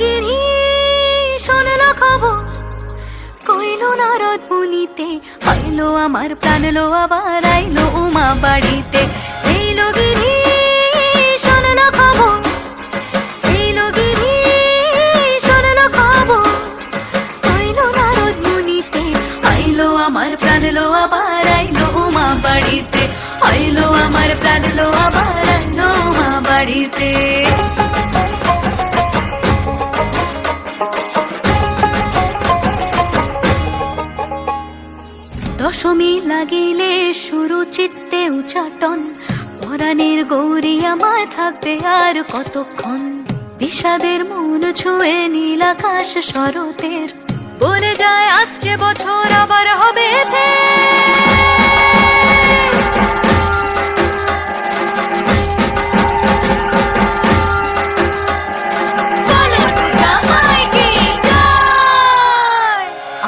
গিরি শোনলো খবর, কইলো নারদ মুনিতে, আইলো আমার প্রাণ লো আবার আইলো উমা বাড়িতে। এইলো গিরি শোনলো খবর, এইলো গিরি শোনলো খবর, আইলো নারদ মুনিতে, আইলো আমার প্রাণ লো আবার আইলো উমা বাড়িতে, আইলো আমার প্রাণ লো আবার আইলো উমা বাড়িতে। দশমী লাগিলে শুরু চিত্তে উচাটন, পরাণের গৌরী আমার থাকবে আর কতক্ষণ। বিষাদের মন ছুঁয়ে নীল আকাশ শরতের, বলে যায় আসছে বছর আবার হবে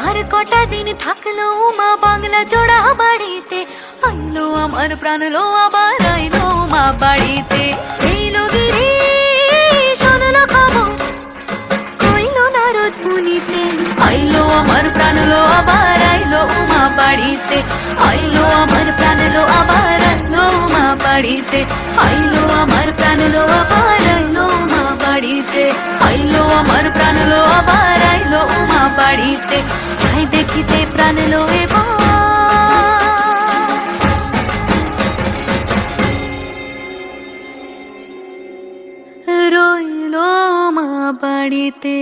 আর কটা দিন থাকলো উমা বাংলা জোড়া বাড়িতে, আইলো আমার প্রাণ লো আবার আইলো উমা বাড়িতে। এইলো গিরি শোনলো খবর, কইলো নারদ মুনিতে, আইলো আমার প্রাণ লো আবার আইলো উমা বাড়িতে, আইলো আমার প্রাণ লো আবার আইলো উমা বাড়িতে, আইলো আমার প্রাণ লো আবার আইলো উমা বাড়িতে, আইলো আমার প্রাণ লো আবার আইলো উমা বাড়িতে। যাই দেখিতে প্রাণ লো এবার রইলো মা বাড়িতে।